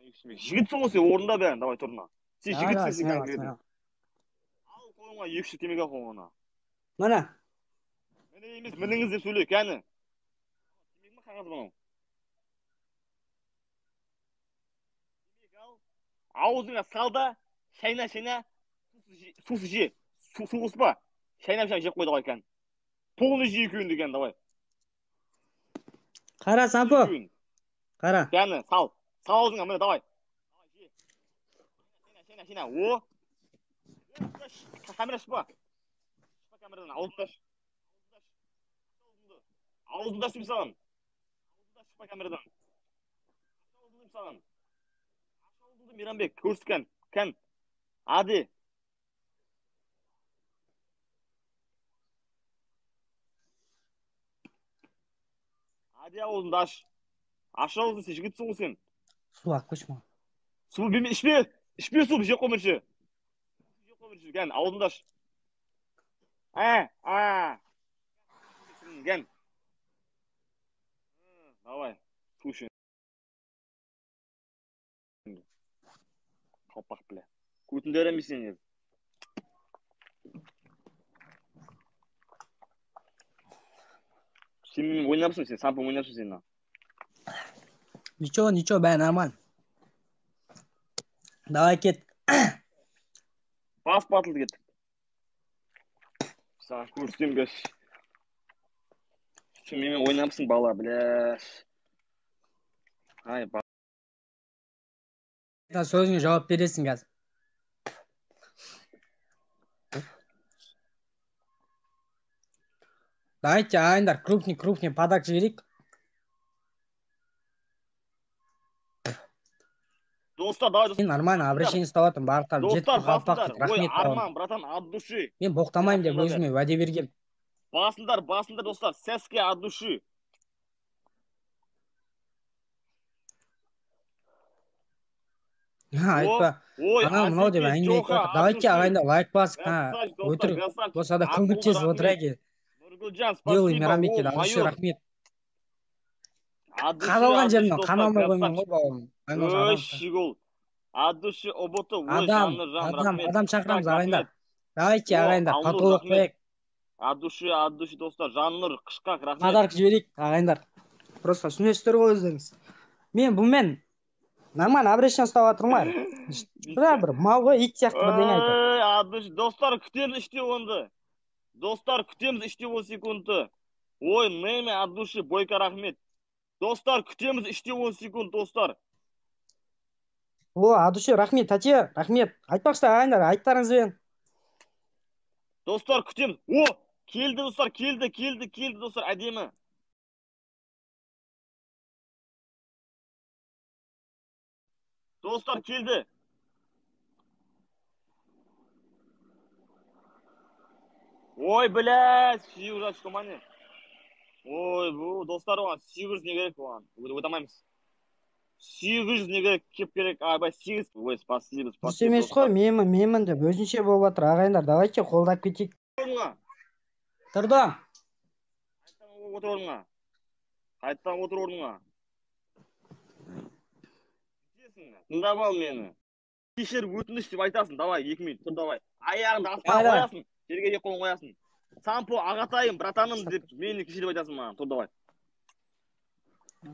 Жігітсің ғой сен, орында бәрін, давай тұрма. Сен жігітсің, сен Давай, конкретно. давай. Ал қолыңа 2 темекі қолыңа. Mana. Міне емес, мініңіз деп сөйле, кәні. Темекі ме қағаз мынау? Темекі ал, аузыңа сал да, шайна, сусы же. Су қоспа, шайнап жеп қой, давай кәні. Полный же екеуін деген, давай. Qara Sampo. Qara. Кәні, сал аузыңа, міне, давай. Шайна, о. Камера шыпа. Шыпа камерадан, ауызды аш. Ауызды аш деймін саған. Ауызды аш шыпа камерадан. Ауызды деймін саған. Ауызды Мейрамбек, көрсеткен. Кән. Ади. Ади ауызды аш. Аш ауызды, сен жігітсің ғой сен. Su alып қойшы маған. Су берме, ішпе су, жеп қоймыршы. Кән, ауызды аш. Кән. Давай, слушай. Қалпақ, бля. Көтіндер емес сен ел. Сен ойнапсың сен, Сампо ойнапсың сен. Ничего, бәрі нормально. Давай кет. Бас батылды кет. Саған көрсетем, бәш. Сен менімен ойнапсың, бала, бля. Ай, бала. Сөзіңе жауап бересің қазір. Давайте, ағайындар, крупный подарок жіберейік. Достар, давай, достар. Мен нормально обращение ұстап жатырмын, барлықтарым жетіп қалпақ дейді, ой, рахмет. Арман, братан, от души. Мен боқтамайым деп өзіме уәде бергем. Басындар, достар, сәске от души. Айтпа, анау мынау деп әңгіме айтып жатыр. Давайте ағайындар лайк басып, өтірік болса да көмектесіп отырайық. Делай, Мейрамбекке, Адуши, рахмет. Қадалған жерімнен қаналмай қоймын ғой, бауырым. Шигол. Адуши, обото, ой, жанр, рахмет. Адам шақырамыз ағайындар. Давайте ағайындар, патолог қояйық. Адуши, достар, жанр, қышқақ, рахмет. Подарок жіберейік ағайындар. Просто түсінесіздер ғой өздеріңіз. Мен бұнымен нормально обращение ұстап жатырмын ғой. Бір мал ғой, ит сияқты бірдеңе айтады. Адуши, достар, күтеміз іште онды. Достар, күтеміз іште 10 секунды. Ой, неме, Адуши, бойка, рахмет. Достар, күтеміз іште 10 секунд, достар. О, Адуши, рахмет, тәте, рахмет. Айтпақшы ағайындар, айттарыңызбен. Достар, күтеміз. О, келді, достар, келді, достар, әдемі. Достар, келді. Ой, блядь, 800 очко мане. Ой, бұл достар оған 800 не керек оған. Өтамаймыз. 800 не керек, кеп керек. Айбай, 8. Ой, спасибо. Дұрыс емес қой, менмін деп өзінше болып жатыр. Ағайындар, давайте қолдап кетейік. Тұрдым. Қайттан отыр орныңа. Тыңдап ал мені. Кешір өтініш деп айтасың, давай, 2 минут, тұр давай. Аяғыңды аспан қоясың, жерге де қолын қоясың. Сампо, ағатайым, братаным деп мені кешіріп айтасың маған, тұр давай.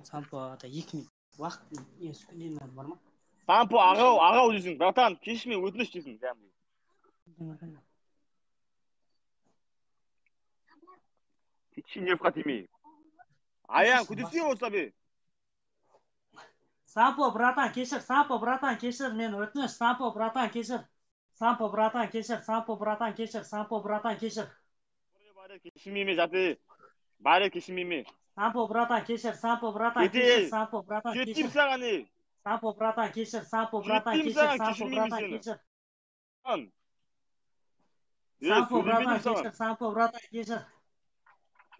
Сампо, 2 минут. Уақыт ескіден бар ма? Сампо, ағау дейсің, братан, кешірме, өтініш дейсің. Печеньевқа тимей. Аян, көтесің олса бе? Сампо, братан, кешір, мен өтініш. Сампо, братан, кешір. Кешірмейме, жаты. Бәрі кешірмейме. Сампо, братан, кешір. Кеттім саған, ей. Сампо, братан, кешір.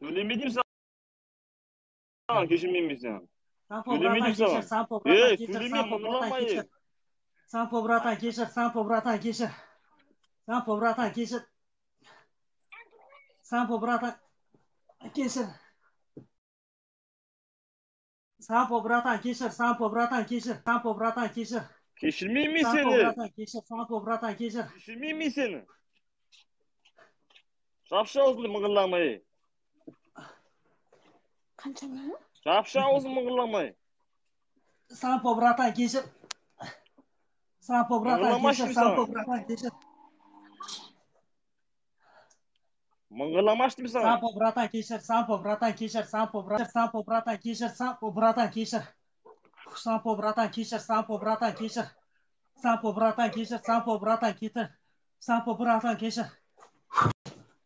Сөйлемедім саған, кешірмейме сен. Сампо, братан, кешір. Сампо, братан, кешір. Сампо, братан, кешір. Сампо, братан, кешір. Сампо, братан, кешір. Сампо, братан, кешір. Кешірмеймін Сампо, сені. братан, кешір. Сампо, братан, кешір. Кешірмеймін сені. Жапшы аузыңды мыңғырламай. Қанша мені? Жапшы аузын мыңғырламай. Сампо, братан, кешір. Сампо, братан, кешір. Сампо, братан, кешір. Мыңғырламаш деймін саған. Сампо, братан, кешір. Сампо, братан, кешір. Сампо, братан, сампо, братан, кешір. Сампо, братан, кешір. Сампо, братан, кешір. Сампо, братан, кешір. Сампо, братан, кешір. Сампо, братан, кешір. Сампо, братан, кешір.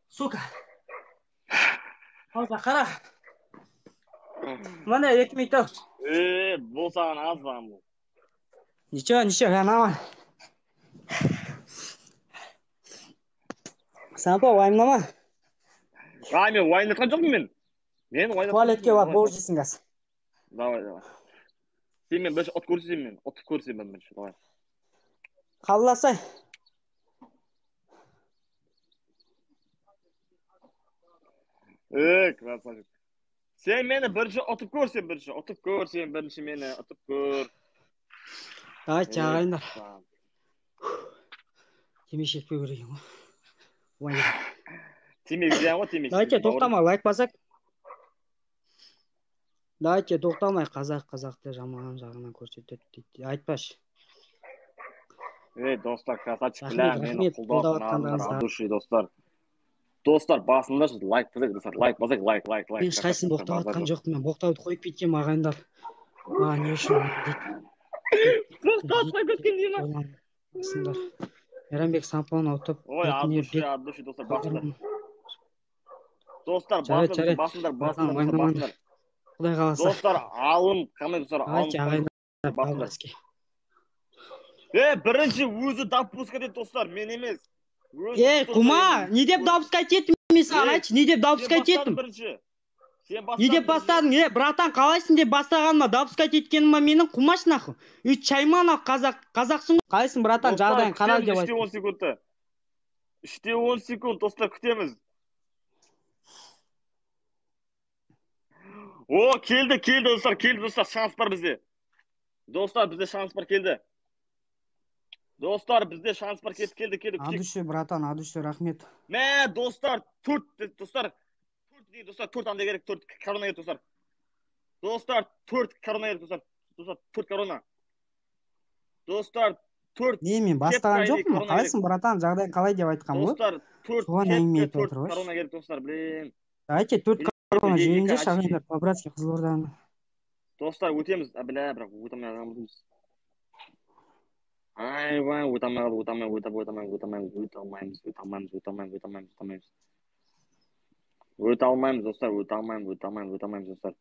Сука. Алда қара. Міне 2 минут. Бұл саған аз вам бұл. Ничего, ғанаман. Сампо, уайымдама. Мен уайымдатқан жоқпын мен. Туалетке барып боқ жейсің қазір. Давай. Сен мен бірінші от көрсетейін мен. От көрсетейін мен бірінші. Давай. Қалласай. Красавчик. Сен мені бірінші отып көрсен бірінші. Отып көрсен бірінші мені. Отып көр. Давайте ағайындар. Темеш етпеу керек екен ғой. Темек жиян ғой темек. Давайте тоқтама, лайк басақ. Давайте тоқтамай, қазақты жаман жағынан көрсетеді дейді. Айтпашы. Достар, красавчик біләм, мені қолдап қолдаватқандарыңызға. от души, достар. Достар, басында лайк басақ, достар. Лайк басақ, лайк. Мен ешқайсысын боқтаватқан жоқпын, мен боқтауды қойып кеткем ағайындар. Не үшін дейді. Боқтаватқан кеткен деймін. Сындар. Мейрамбек сампоны ұтып. Ой, от души, достар, басындар. Достар, басындар. Құдай қаласа. Достар, алым, қамай достар, алым. Бірінші өзі допускать ет, достар, мен емес. Кума, не деп допускать еттім мен саған айтшы, не деп допускать еттім? Не деп бастадың, братан, қалайсың деп бастағаныма допускать еткенім менің қумаш наху. Үй чайман ақ қазақсың. Қалайсың, братан, жағдайын қалай деп айттым. 3-10 секундты. 3-10 секунд, достар, күтеміз. Келді, достар, шанс бар бізде. Достар, бізде шанс бар, келді. Достар, бізде шанс бар, келді. Адушы, братан, адушы, рахмет. Достар, 4 андай керек, 4 корона керек, достар. Достар, 4 корона керек, достар. Достар, 4 корона. Достар, 4. Мен бастаған жоқпын, қалайсың, братан, жағдайын қалай деп айтқам ғой? Достар, 4 корона керек, достар, блин. Дайте 4 корона жейінже шағындар, по-братски Қызылорданы. Достар, өтеміз, бірақ өтемей ағамыз. Айбай, өтамаймыз. Өте алмаймыз, достар, достар.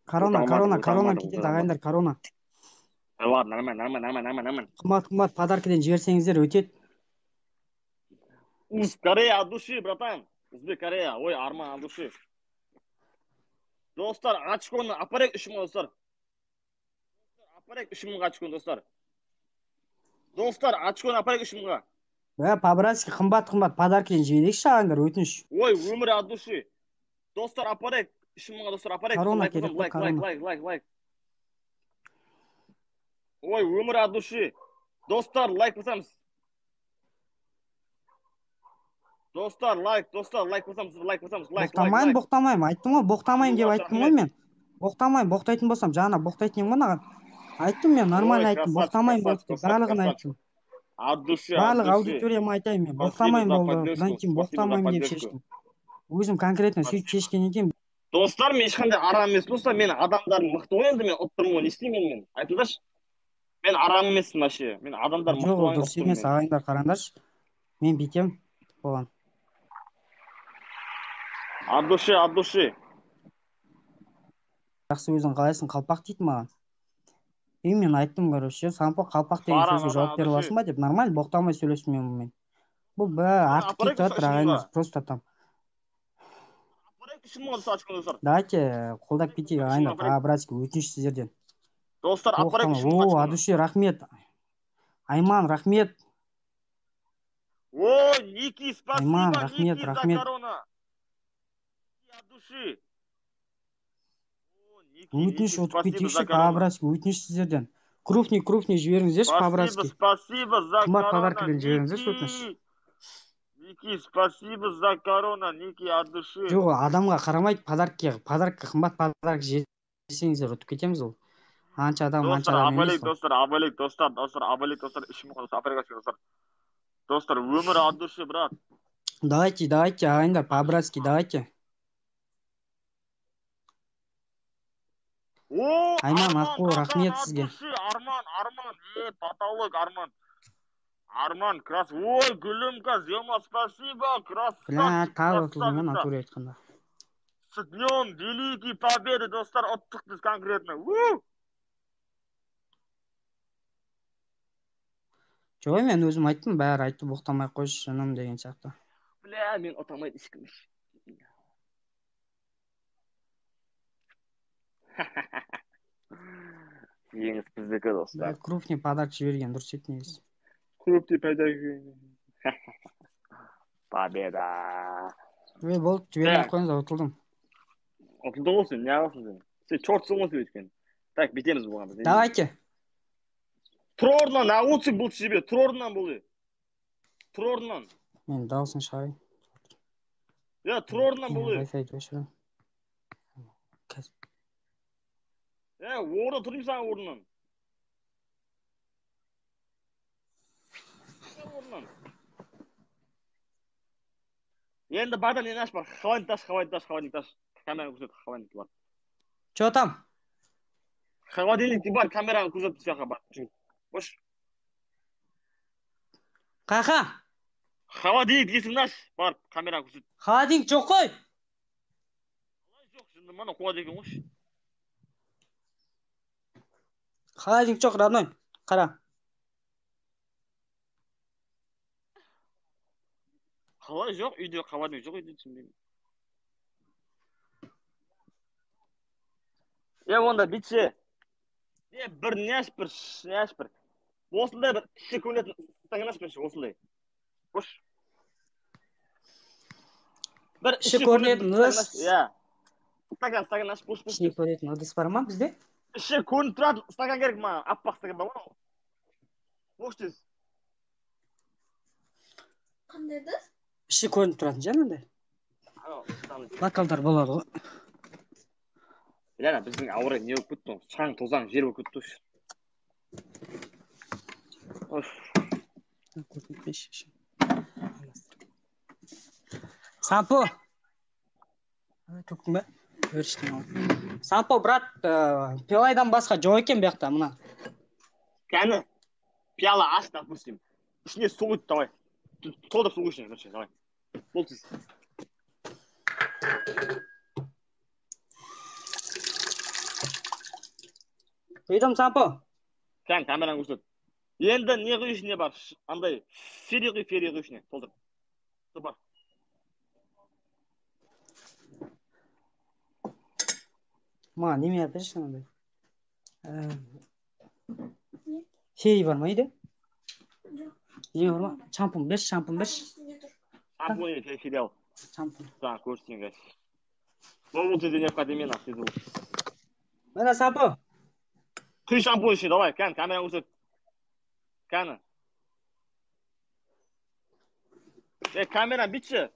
Корона кетеді, ағайындар, корона. Ладно, нормально. Қымбат подаркіден жіберсеңіздер өтеді. Корея от души, братан. Узбек Корея, ой, Арман от души. Достар, очконы апарек 3 мың, достар. Апарек 3 мыңға очконы, достар. Достар, очконы апарек 3 мыңға. По-братски қымбат подаркіден жіберейікші ағайындар, өтініш. Ой, өмір от души. Достар, апарек 3 мыңға, достар, апарек. Корона керек, корона. Лайк. Ой, өмір от души. Достар, лайк басамыз. Достар, лайк басамыз. Боқтамайым, айттым ғой, боқтамайым деп айттым ғой мен. Боқтамайым, боқтайтын болсам, жаңа боқтайтын ем ғой наған. Айттым мен, нормально айттым, боқтамайым болды деп, барлығын айттым. Барлық аудиторияма айтайын мен, боқтамайым болды, бұдан кейін боқтамайым деп шештім. Өзім конкретно сөйтіп шешкен екен. Достар, мен ешқандай арам емес, достар, мен адамдарым мықты ғой енді, мен ұттырмын ғой, не істеймін мен? Айтыңдаршы. Мен арам емеспін вообще. Мен адамдар мықты ғой. Жоқ, дұрыс емес, ағайындар, қараңдаршы. Мен бүйтем болған. От души. Жақсы, өзің қалайсың, қалпақ дейді маған. Мен айттым, короче, сампо қалпақ деген сөзге жауап бере аласың ба деп, нормально боқтамай сөйлестім мен. Бұл артық кетіп жатыр, ағайындар, просто там. Давайте қолдап кетейік, ағайындар, по-братски, өтініш сіздерден. Достар, апарек 3 мыңға. Адуши, рахмет. Айман, рахмет. Ники, спасибо, Айман, Ники, за рахмет. корона. От души. Өтініш ұтып кетейікші, по-братски, өтініш сіздерден. Крупный жіберіңіздерші, по-братски. Спасибо за Қымбат корона, подаркадан жіберіңіздерші, өтініш. Ники, спасибо за корона, Ники, от души. Жоқ, адамға қарамайды, подаркқа қымбат подарок жіберсеңіздер ұтып кетеміз ол. Анша адам емес ол. достар, ішім қонысы, достар, өмір от души, брат. Давайте, ағайындар, по-братски, давайте. Айман, Аққу, рахмет сізге. Арман, потолок, Арман, ой, гүлімка, Зема, спасибо, красавчик. Бля, тағы ұтылдым ғой, натуре айтқанда. С днем великий победы, достар, ұттық біз конкретно. Жоқ, мен өзім айттым, бәрі айтты, боқтамай қойшы, жыным деген сияқты. Бля, мен ұтамайды ешкім. Жеңіс біздікі, достар. Крупный подарок жіберген дұрыс еді негізі. Крупный подарок. Победа. Болды, жібермей қойыңыз, ұтылдым. Ұтылды ғой сен, не ағасың сен? Сен чортсың ғой өткен. Так, бітеміз бұған. Давайте. Тұр орнынан, ауытсың бұл себе, тұр орнынан бұл. Тұр орнынан. Мен дауысын шығарайын. Тұр орнынан бұл. Wi-Fi өшірем. Орда тұрмын саған орнынан. Енді барда нені аш бар, хавальник таш. Камераны көрсет, хавальник бар. Че там? Холодильник бар, камераны көрсет сяқа бар. Қош. Қақа? Холодильник есімін аш, бар, камераны көрсет. Холодильник жоқ қой. Жоқ, жынды мана холодильник қош. Холодильник жоқ, родной. Қара. Қалай жоқ, үйде холодильник жоқ, үйде түсінбеймін. Онда бітші. Бір не аш бір. Осындай бір іші көнетін стакан аш бірші, осындай. Қош. Бір іші көрінетін ыдыс. Стакан аш, қош. Ішіне көрінетін ыдыс бар ма бізде? Іші көрініп тұрады, стакан керек ма? Аппақ стакан бар ма? Қош тез. Қандай ыдыс? Іші көрініп тұратын жаңағыдай. Бокалдар болады ғой. Біляна, біздің ауырай не өп күтті, шаң тозаң жер өп күтті. Сампо. Төктің бе? Өріштің ол. Сампо, брат, пилайдан басқа жоқ екен бияқта, мұна. Кәні, пияла аш, допустим. Ішіне су өтті, давай. Толдып су өшіне, бірше, давай. Бол тез. Үйдім, Сампо. Кән, камераны көрсет. Енді не құй ішіне бар, андай, фери құй ішіне, толдыр. Бар. Ма, неме әперші андай? Фери бар ма үйде? Не бар ма? Шампун берші. Шампун не фери ал. Шампун. Саған көрсетейін ғаш. Бұл тезде не вқадемен ақ тезде бұл. Мәна, Сампо. Құй шампун ішіне, давай, кән, камераны көрсет. Кәні. Камераны бітші.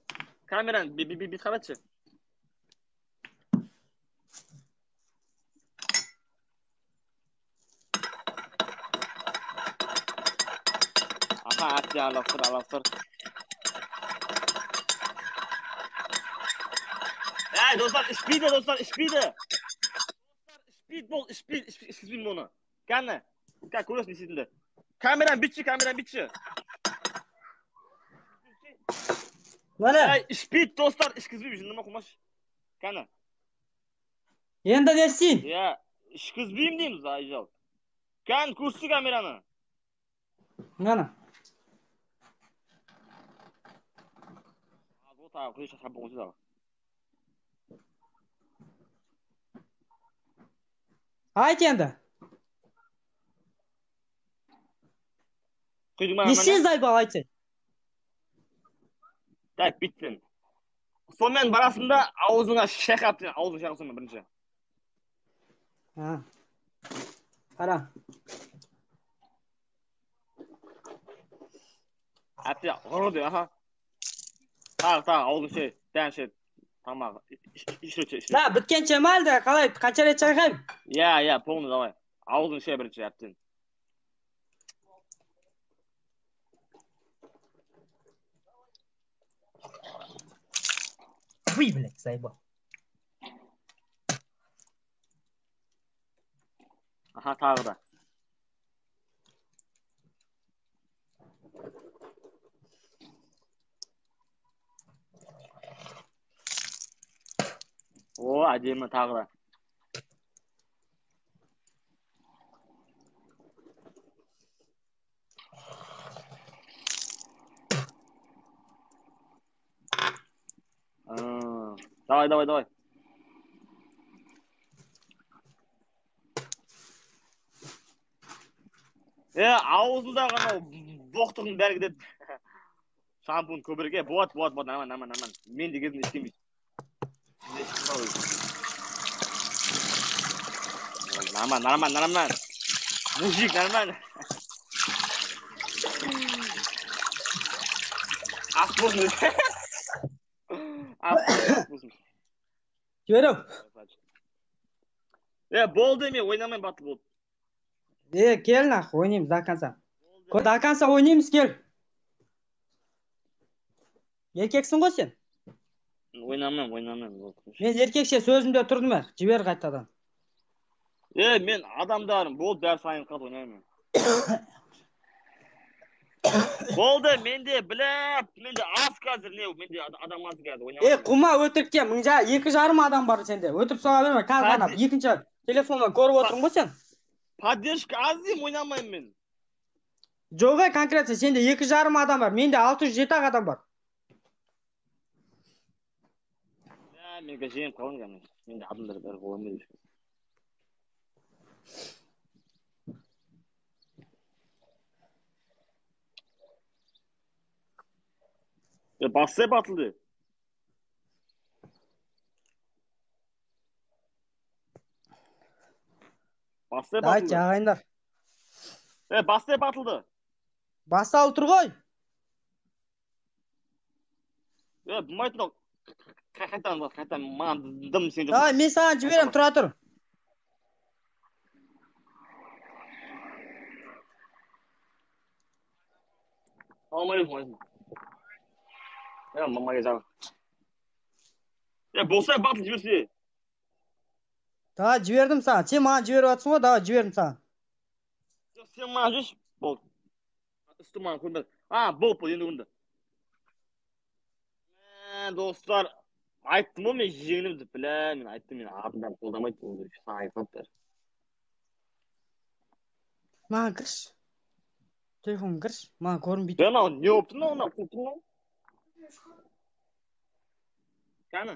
Камераны бит қаратшы. Атты аластыр. Достар, ішпейді. Ішпейді оны. Кәні. Көресін есетінді. Камераны бітші. Мәне? Ішпейді, достар, ішкізбейм, жындыма құмаш. Кәні. Енді не істейін? Ішкізбейм дейміз, айжал. Кәні, көрсі камераны. Мәне? Тағы құйша шампун қойшы дағы. Айт енді. Есен зайбал айтсын. Так, бітсін. Сонымен барасында ауызыңа шайқап, ауызың шайқап сонымен бірінші. Ha. Qara. Apya orada aha. Tag, oldun şey. Den şey. Tamam. İşte. Da, bitgancha emalda, qalay, qanchalik chayqaymi? Ya, полный давай. Oldun şey birinchi yaptın. Uy, bilak, saybo. Aha tağı da. O adamın tağı da. Давай. Ağzında ғана боқтығың бәрі кетеді. Шампунь көбірге, болады, нормально. Мен де кезінде істемейді. Нормально. Мужик, нормально. Ақ болсын. Ақ болсын. Жіберем. Болды мен ойнамайын батыл болды. Кел нах, ойнаймыз до конца. До конца ойнаймыз, кел. Еркексің ғой сен? Ойнамайын. Мен еркекше сөзімде тұрдым ба? Жібер қайтадан. Мен адамдарым болды, бәрі сайын қалды ойнаймын. Болды, менде аз қазір, менде адам аз қазір ойнамайын. Құма өтірікке, 2,5 адам бар сенде. Өтіріп соға берме, қазір ғана. Екінші телефонға көріп отырмын ғой сен. Поддержка аз деймін, ойнамайын мен. Жоға конкретно сенде 2,5 адам бар, менде 607 адам бар. Менге жеңіп қалың кәмін. Менде адамдар бәрі ойнамайды. Бассай батылды. Дайт, жағайындар. Бассай батылды. Басталып тұр ғой. Бұмайтын ол. Қайтан, маған дым сен жоқ. Мен саған жіберем, тұра тұр. Алмайым. Мамаға жағын. Болса батыл жіберсе. Жібердім саған. Сен маған жіберіп атсың ғой, жібердім саған. Сен маған жүрші, болды. Үсті маған көрмеді. Болды, енді көрді. Достар, айттым ғой, мен жеңімді, мен айттым, мен артымдан қолдамайды, ол саған айтқан бәрі. Маған кірш. Телефон кірш, маған көрінбейді. Не опты мынау, құлтың мынау? Кәні?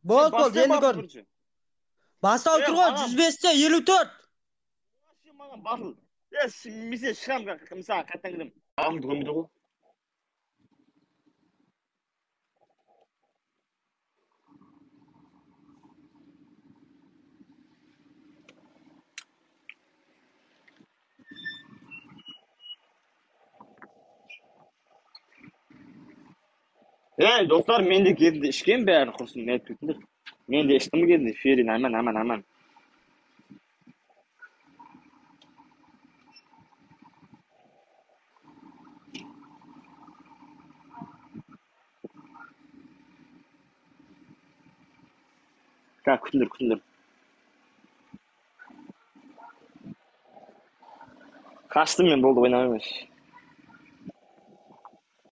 Болды, енді көрдім. Басталып тұр ғой, 105-те 54. Сен маған батыл. Мен шығам, мысалы, қаттан кедім. Ағымды көрмейді ғой. Достар, мен де кезінде ішкен бәрін құрсын, мен айтпайтындар. Мен де іштім кезінде, ферин, аман. Күтіндір. Қаштым мен, болды, ойнамаймын.